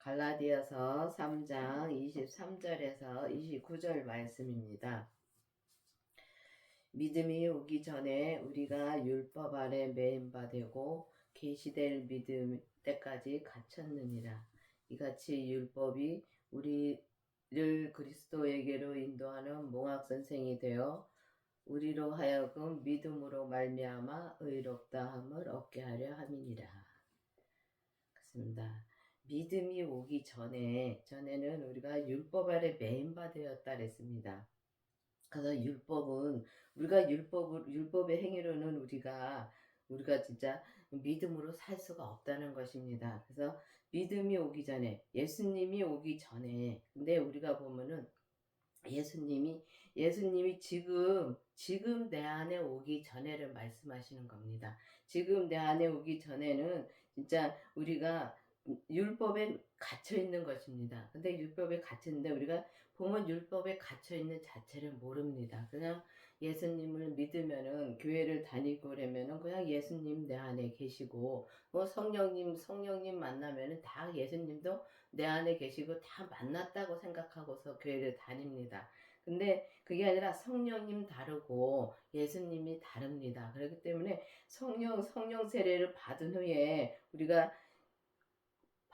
갈라디아서 3장 23절에서 29절 말씀입니다. 믿음이 오기 전에 우리가 율법 아래 매인 바 되고 계시될 믿음 때까지 갇혔느니라. 이같이 율법이 우리를 그리스도에게로 인도하는 몽학선생이 되어 우리로 하여금 믿음으로 말미암아 의롭다함을 얻게 하려 함이니라. 그렇습니다. 믿음이 오기 전에는 우리가 율법 아래 매인 바 되었다 그랬습니다. 그래서 우리가 율법의 행위로는 우리가 진짜 믿음으로 살 수가 없다는 것입니다. 그래서 믿음이 오기 전에, 예수님이 오기 전에, 근데 우리가 보면은 예수님이 지금 내 안에 오기 전에를 말씀하시는 겁니다. 지금 내 안에 오기 전에는 진짜 우리가 율법에 갇혀 있는 것입니다. 근데 율법에 갇혔는데 우리가 보면 율법에 갇혀 있는 자체를 모릅니다. 그냥 예수님을 믿으면은 교회를 다니고 그러면은 그냥 예수님 내 안에 계시고 뭐 성령님 만나면은 다 예수님도 내 안에 계시고 다 만났다고 생각하고서 교회를 다닙니다. 근데 그게 아니라 성령님 다르고 예수님이 다릅니다. 그렇기 때문에 성령 세례를 받은 후에 우리가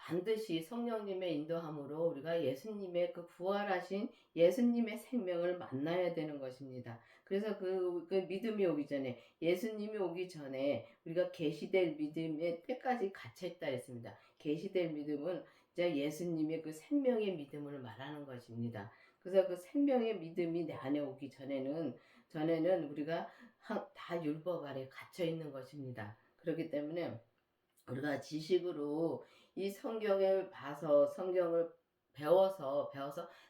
반드시 성령님의 인도함으로 우리가 예수님의 그 부활하신 예수님의 생명을 만나야 되는 것입니다. 그래서 그 믿음이 오기 전에, 예수님이 오기 전에 우리가 계시될 믿음의 때까지 갇혀있다 했습니다. 계시될 믿음은 이제 예수님의 그 생명의 믿음을 말하는 것입니다. 그래서 그 생명의 믿음이 내 안에 오기 전에는 우리가 다 율법 아래 갇혀 있는 것입니다. 그렇기 때문에 우리가 지식으로 이 성경을 봐서 성경을 배워서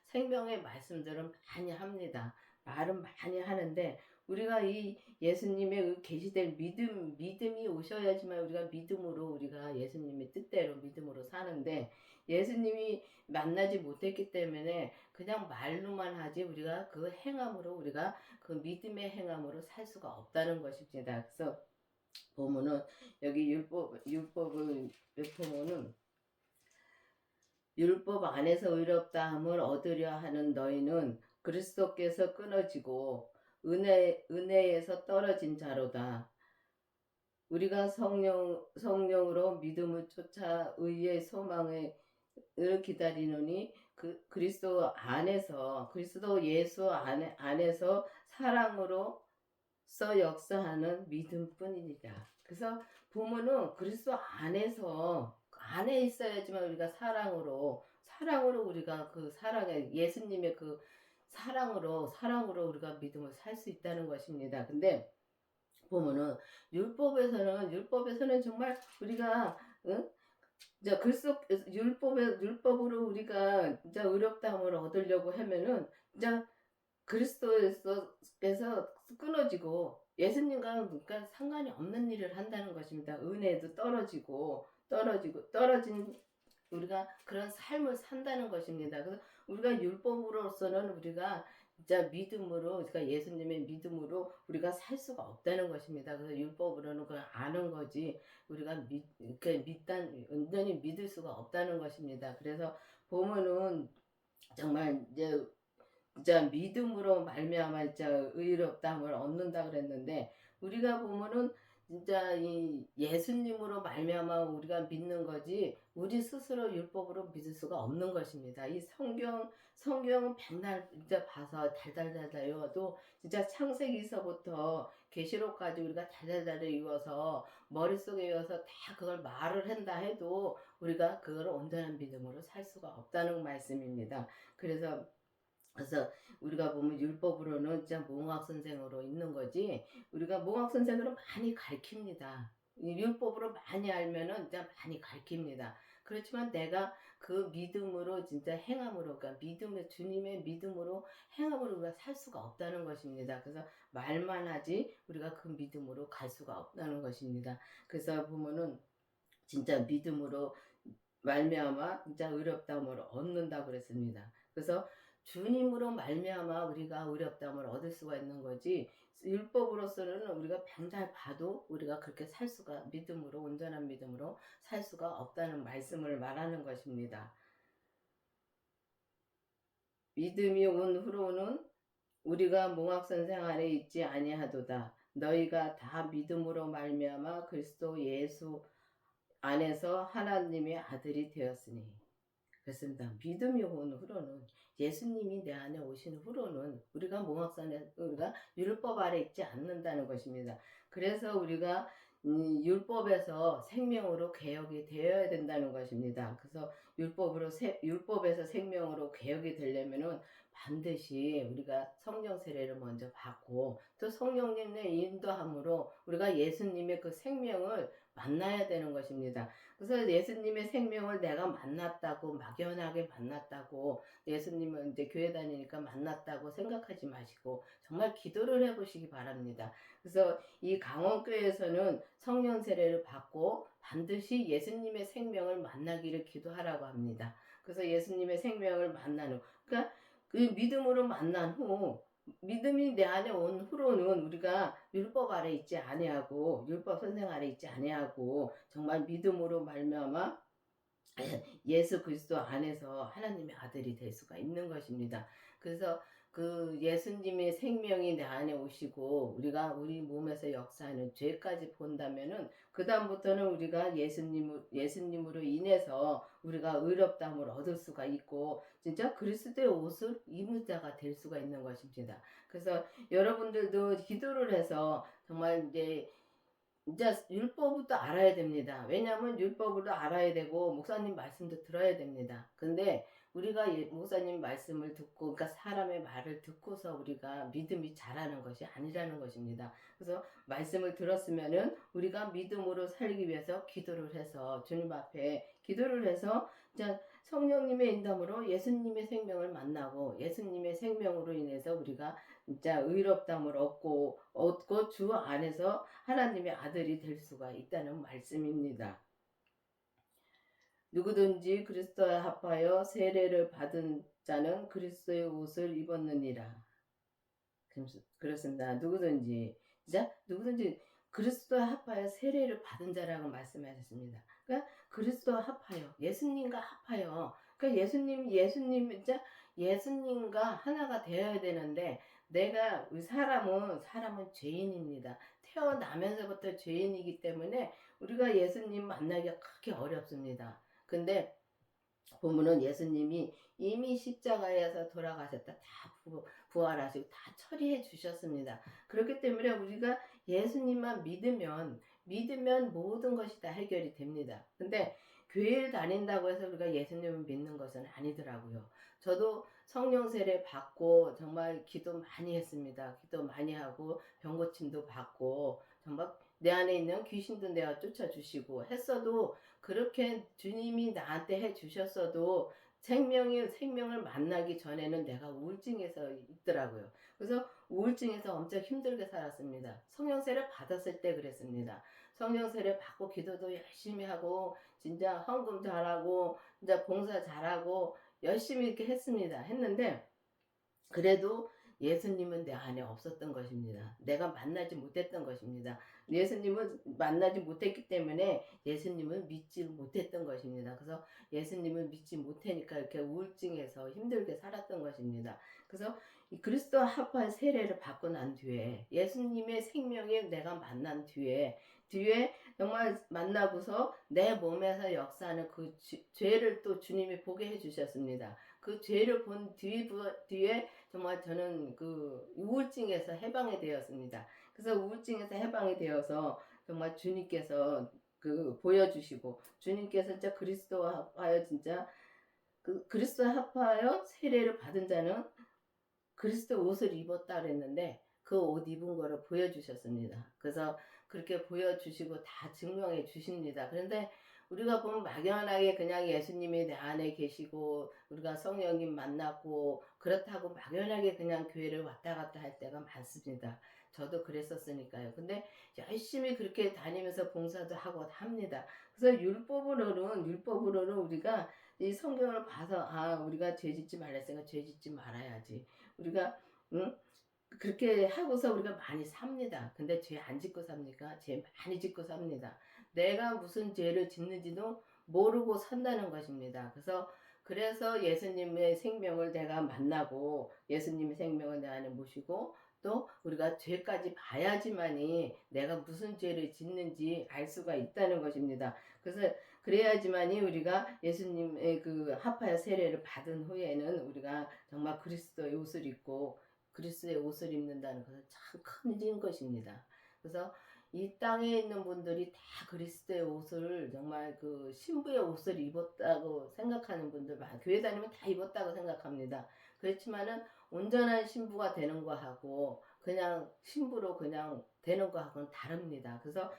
생명의 말씀들은 많이 합니다. 말은 많이 하는데 우리가 이 예수님의 그 계시될 믿음이 오셔야지만 우리가 믿음으로 우리가 예수님의 뜻대로 믿음으로 사는데 예수님이 만나지 못했기 때문에 그냥 말로만 하지 우리가 그 행함으로 우리가 그 믿음의 행함으로 살 수가 없다는 것입니다. 그래서 보면은 여기 율법을 보면은 율법 안에서 의롭다함을 얻으려 하는 너희는 그리스도께서 끊어지고 은혜에서 떨어진 자로다. 우리가 성령으로 믿음을 쫓아 의의 소망을 기다리노니 그리스도 예수 안에서 사랑으로 역사하는 믿음뿐이니라. 그래서 보면은 그리스도 안에 있어야지만 우리가 사랑으로 우리가 그 사랑에 예수님의 그 사랑으로 우리가 믿음을 살 수 있다는 것입니다. 근데 보면은 율법에서는 정말 우리가 이제 율법으로 우리가 이제 의롭다함을 얻으려고 하면은 이제 그리스도에서 끊어지고 예수님과 그러니까 상관이 없는 일을 한다는 것입니다. 은혜도 떨어진 우리가 그런 삶을 산다는 것입니다. 그래서 우리가 율법으로서는 우리가 진짜 믿음으로, 그러니까 예수님의 믿음으로 우리가 살 수가 없다는 것입니다. 그래서 율법으로는 그냥 아는 거지 우리가 온전히 믿을 수가 없다는 것입니다. 그래서 보면은 정말 이제 진짜 믿음으로 말미암아 진짜 의롭다함을 얻는다 그랬는데 우리가 보면은 진짜 이 예수님으로 말미암아 우리가 믿는 거지 우리 스스로 율법으로 믿을 수가 없는 것입니다. 이 성경은 백날 진짜 봐서 달달달달 외워도 진짜 창세기서부터 계시록까지 우리가 달달달 외워서 머릿속에 외워서 다 그걸 말을 한다 해도 우리가 그걸 온전한 믿음으로 살 수가 없다는 말씀입니다. 그래서 우리가 보면 율법으로는 진짜 몽학 선생으로 있는 거지 우리가 몽학 선생으로 많이 가르칩니다. 율법으로 많이 알면은 진짜 많이 가르칩니다. 그렇지만 내가 그 믿음으로 진짜 행함으로 그러니까 주님의 믿음으로 행함으로 우리가 살 수가 없다는 것입니다. 그래서 말만 하지 우리가 그 믿음으로 갈 수가 없다는 것입니다. 그래서 보면은 진짜 믿음으로 말미암아 진짜 의롭다함을 얻는다고 그랬습니다. 그래서 주님으로 말미암아 우리가 의롭다함을 얻을 수가 있는 거지 율법으로서는 우리가 백날 봐도 우리가 그렇게 온전한 믿음으로 살 수가 없다는 말씀을 말하는 것입니다. 믿음이 온 후로는 우리가 몽학선 생활에 있지 아니하도다. 너희가 다 믿음으로 말미암아 그리스도 예수 안에서 하나님의 아들이 되었으니. 그렇습니다. 믿음이 온 후로는, 예수님이 내 안에 오신 후로는 우리가 몽학산에, 우리가 율법 아래 있지 않는다는 것입니다. 그래서 우리가 율법에서 생명으로 개혁이 되어야 된다는 것입니다. 그래서 율법에서 생명으로 개혁이 되려면은 반드시 우리가 성령 세례를 먼저 받고, 또 성령님의 인도함으로 우리가 예수님의 그 생명을 만나야 되는 것입니다. 그래서 예수님의 생명을 내가 만났다고, 막연하게 만났다고, 예수님은 이제 교회 다니니까 만났다고 생각하지 마시고 정말 기도를 해보시기 바랍니다. 그래서 이 강원교회에서는 성령 세례를 받고 반드시 예수님의 생명을 만나기를 기도하라고 합니다. 그래서 예수님의 생명을 만나는, 그러니까 그 믿음으로 만난 후, 믿음이 내 안에 온 후로는 우리가 율법 아래 있지 아니하고, 율법 선생 아래 있지 아니하고, 정말 믿음으로 말미암아 예수 그리스도 안에서 하나님의 아들이 될 수가 있는 것입니다. 그래서 그 예수님의 생명이 내 안에 오시고 우리가 우리 몸에서 역사하는 죄까지 본다면은, 그다음부터는 우리가 예수님으로 인해서 우리가 의롭다함을 얻을 수가 있고 진짜 그리스도의 옷을 입은 자가 될 수가 있는 것입니다. 그래서 여러분들도 기도를 해서 정말 이제 율법부터 알아야 됩니다. 왜냐하면 율법을 알아야 되고 목사님 말씀도 들어야 됩니다. 근데 우리가 목사님 말씀을 듣고, 그러니까 사람의 말을 듣고서 우리가 믿음이 자라는 것이 아니라는 것입니다. 그래서 말씀을 들었으면은 우리가 믿음으로 살기 위해서 기도를 해서 주님 앞에 기도를 해서 이제 성령님의 인도함으로 예수님의 생명을 만나고, 예수님의 생명으로 인해서 우리가 진짜 의롭다함을 얻고 주 안에서 하나님의 아들이 될 수가 있다는 말씀입니다. 누구든지 그리스도에 합하여 세례를 받은 자는 그리스도의 옷을 입었느니라. 그렇습니다. 누구든지 그리스도에 합하여 세례를 받은 자라고 말씀하셨습니다. 그러니까 그리스도와 합하여, 예수님과 합하여, 그러니까 예수님과 하나가 되어야 되는데, 사람은 죄인입니다. 태어나면서부터 죄인이기 때문에 우리가 예수님 만나기가 그렇게 어렵습니다. 근데 보면은 예수님이 이미 십자가에서 돌아가셨다, 다 부활하시고 다 처리해 주셨습니다. 그렇기 때문에 우리가 예수님만 믿으면 모든 것이 다 해결이 됩니다. 근데 교회를 다닌다고 해서 우리가 예수님을 믿는 것은 아니더라고요. 저도 성령 세례 받고 정말 기도 많이 했습니다. 기도 많이 하고 병 고침도 받고 정말 내 안에 있는 귀신도 내가 쫓아주시고 했어도, 그렇게 주님이 나한테 해 주셨어도 생명을 만나기 전에는 내가 우울증에서 있더라고요. 그래서 우울증에서 엄청 힘들게 살았습니다. 성령세례 받았을 때 그랬습니다. 성령세례 받고 기도도 열심히 하고 진짜 헌금 잘하고 진짜 봉사 잘하고 열심히 이렇게 했는데 그래도 예수님은 내 안에 없었던 것입니다. 내가 만나지 못했던 것입니다. 예수님은 만나지 못했기 때문에 예수님을 믿지 못했던 것입니다. 그래서 예수님을 믿지 못하니까 이렇게 우울증에서 힘들게 살았던 것입니다. 그래서 이 그리스도 합한 세례를 받고 난 뒤에, 예수님의 생명에 내가 만난 뒤에 정말 만나고서 내 몸에서 역사하는 그 죄를 또 주님이 보게 해주셨습니다. 그 죄를 본 뒤에 정말 저는 그 우울증에서 해방이 되었습니다. 그래서 우울증에서 해방이 되어서 정말 주님께서 그 보여주시고, 주님께서 진짜 그리스도와 합하여 진짜 그 그리스도와 합하여 세례를 받은 자는 그리스도 옷을 입었다 그랬는데 그 옷 입은 거를 보여주셨습니다. 그래서 그렇게 보여주시고 다 증명해 주십니다. 그런데 우리가 보면 막연하게 그냥 예수님이 내 안에 계시고 우리가 성령님 만났고 그렇다고 막연하게 그냥 교회를 왔다 갔다 할 때가 많습니다. 저도 그랬었으니까요. 근데 열심히 그렇게 다니면서 봉사도 하고 합니다. 그래서 율법으로는 우리가 이 성경을 봐서, 우리가 죄 짓지 말랬으니까 죄 짓지 말아야지. 우리가 응? 그렇게 하고서 우리가 많이 삽니다. 근데 죄 안 짓고 삽니까? 죄 많이 짓고 삽니다. 내가 무슨 죄를 짓는지도 모르고 산다는 것입니다. 그래서 그래서 예수님의 생명을 내가 만나고 예수님의 생명을 내 안에 모시고 또 우리가 죄까지 봐야지만이 내가 무슨 죄를 짓는지 알 수가 있다는 것입니다. 그래서 그래야지만이 우리가 예수님의 그 하파의 세례를 받은 후에는 우리가 정말 그리스도의 옷을 입고 그리스도의 옷을 입는다는 것은 참 큰 일인 것입니다. 그래서 이 땅에 있는 분들이 다 그리스도의 옷을 정말 그 신부의 옷을 입었다고 생각하는 분들 교회 다니면 다 입었다고 생각합니다. 그렇지만은 온전한 신부가 되는 거하고 그냥 신부로 그냥 되는 거하고는 다릅니다. 그래서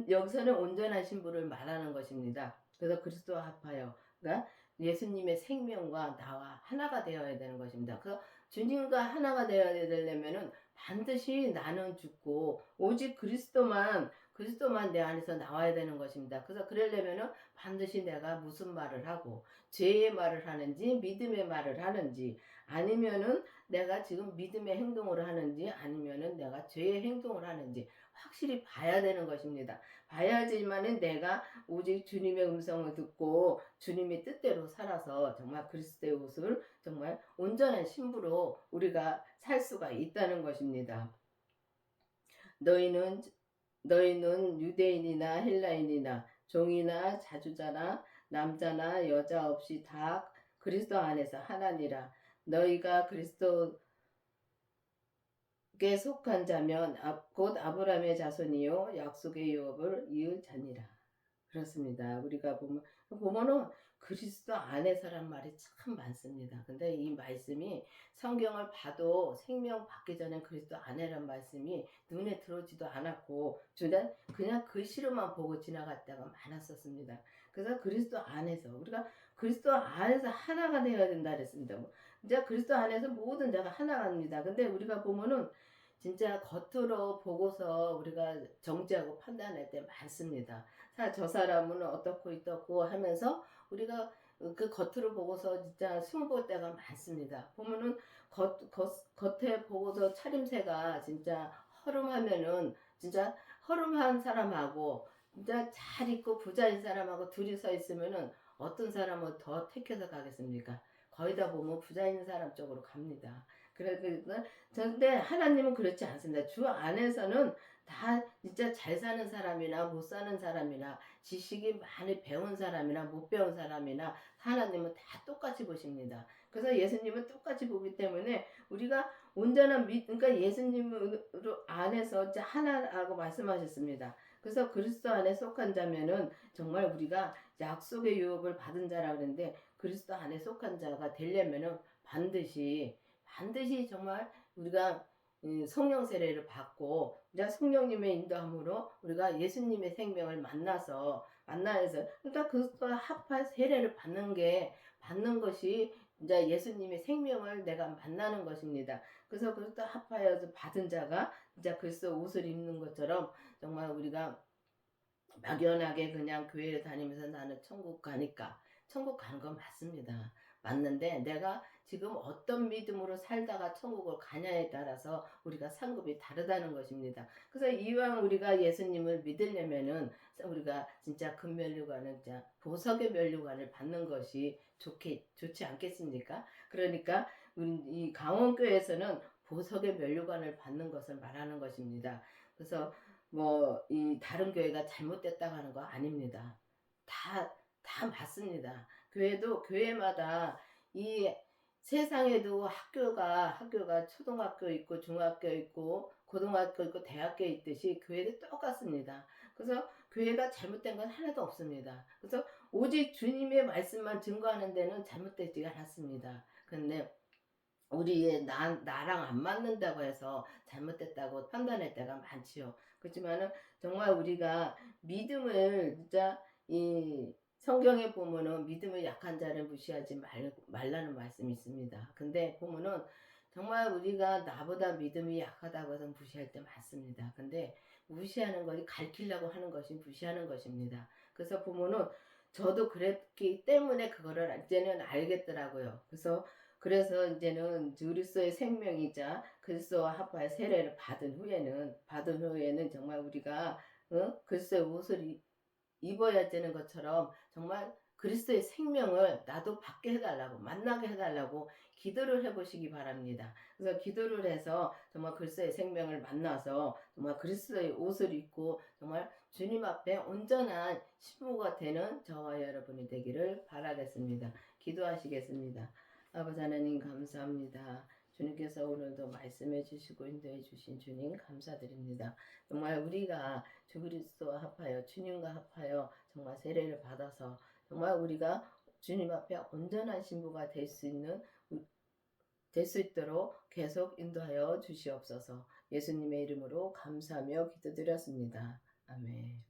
여기서는 온전한 신부를 말하는 것입니다. 그래서 그리스도와 합하여 그러니까 예수님의 생명과 나와 하나가 되어야 되는 것입니다. 그래서 주님과 하나가 되어야 되려면은 반드시 나는 죽고 오직 그리스도만 내 안에서 나와야 되는 것입니다. 그래서 그러려면은 반드시 내가 무슨 말을 하고 죄의 말을 하는지 믿음의 말을 하는지 아니면은 내가 지금 믿음의 행동을 하는지 아니면은 내가 죄의 행동을 하는지 확실히 봐야 되는 것입니다. 봐야지만은 내가 오직 주님의 음성을 듣고 주님의 뜻대로 살아서 정말 그리스도의 옷을 정말 온전한 신부로 우리가 살 수가 있다는 것입니다. 너희는 유대인이나 헬라인이나 종이나 자주자나 남자나 여자 없이 다 그리스도 안에서 하나니라. 너희가 그리스도께 속한 자면 곧 아브라함의 자손이요 약속의 유업을 이을 자니라. 그렇습니다. 우리가 보면은 그리스도 안에서란 말이 참 많습니다. 근데 이 말씀이 성경을 봐도 생명 받기 전에 그리스도 안에란 말씀이 눈에 들어오지도 않았고 그냥 글씨로만 보고 지나갔다가 많았었습니다. 그래서 그리스도 안에서 우리가 그리스도 안에서 하나가 되어야 된다 그랬습니다. 이제 그리스도 안에서 모든 자가 하나갑니다. 근데 우리가 보면은 진짜 겉으로 보고서 우리가 정죄하고 판단할 때 많습니다. 저 사람은 어떻고 하면서 우리가 그 겉으로 보고서 진짜 숨볼 때가 많습니다. 보면은 겉에 보고서 차림새가 진짜 허름하면은 진짜 허름한 사람하고 진짜 잘 입고 부자인 사람하고 둘이 서 있으면은 어떤 사람은 더 택해서 가겠습니까? 거의 다 보면 부자 있는 사람 쪽으로 갑니다. 그래서 근데 하나님은 그렇지 않습니다. 주 안에서는 다 진짜 잘 사는 사람이나 못 사는 사람이나 지식이 많이 배운 사람이나 못 배운 사람이나 하나님은 다 똑같이 보십니다. 그래서 예수님은 똑같이 보기 때문에 우리가 온전한 그러니까 예수님으로 안에서 하나라고 말씀하셨습니다. 그래서 그리스도 안에 속한 자면은 정말 우리가 약속의 유업을 받은 자라 그러는데 그리스도 안에 속한 자가 되려면은 반드시 정말 우리가 성령 세례를 받고 이제 성령님의 인도함으로 우리가 예수님의 생명을 만나서 그러니까 그것과 합한 세례를 받는 것이 이제 예수님의 생명을 내가 만나는 것입니다. 그래서 그것도 합하여서 받은 자가 이제 그리스도 옷을 입는 것처럼 정말 우리가 막연하게 그냥 교회를 다니면서 나는 천국 가니까 천국 가는 건 맞습니다. 맞는데 내가 지금 어떤 믿음으로 살다가 천국을 가냐에 따라서 우리가 상급이 다르다는 것입니다. 그래서 이왕 우리가 예수님을 믿으려면은 우리가 진짜 금면류관을 보석의 면류관을 받는 것이 좋지 않겠습니까? 그러니까 이 강원교회에서는 보석의 면류관을 받는 것을 말하는 것입니다. 그래서 이 다른 교회가 잘못됐다고 하는 거 아닙니다. 다 맞습니다. 교회마다 이 세상에도 학교가 초등학교 있고 중학교 있고 고등학교 있고 대학교 있듯이 교회도 똑같습니다. 그래서 교회가 잘못된 건 하나도 없습니다. 그래서 오직 주님의 말씀만 증거하는 데는 잘못되지 않았습니다. 근데 나랑 안 맞는다고 해서 잘못됐다고 판단할 때가 많지요. 그렇지만은 정말 우리가 믿음을 진짜 이 성경에 보면은 믿음을 약한 자를 무시하지 말라는 말씀이 있습니다. 근데 보면은 정말 우리가 나보다 믿음이 약하다고 해서 무시할 때 많습니다. 근데 무시하는 것이 가르치려고 하는 것이 무시하는 것입니다. 그래서 보면은 저도 그랬기 때문에 그거를 이제는 알겠더라고요. 그래서 이제는 그리스도의 생명이자 그리스도와 합하여 세례를 받은 후에는 정말 우리가 그리스도의 옷을 입어야 되는 것처럼 정말 그리스도의 생명을 나도 받게 해달라고, 만나게 해달라고 기도를 해보시기 바랍니다. 그래서 기도를 해서 정말 그리스도의 생명을 만나서 정말 그리스도의 옷을 입고 정말 주님 앞에 온전한 신부가 되는 저와 여러분이 되기를 바라겠습니다. 기도하시겠습니다. 아버지 하나님 감사합니다. 주님께서 오늘도 말씀해 주시고 인도해 주신 주님 감사드립니다. 정말 우리가 주 그리스도와 합하여 주님과 합하여 정말 세례를 받아서 정말 우리가 주님 앞에 온전한 신부가 될 수 있도록 계속 인도하여 주시옵소서. 예수님의 이름으로 감사하며 기도드렸습니다. 아멘.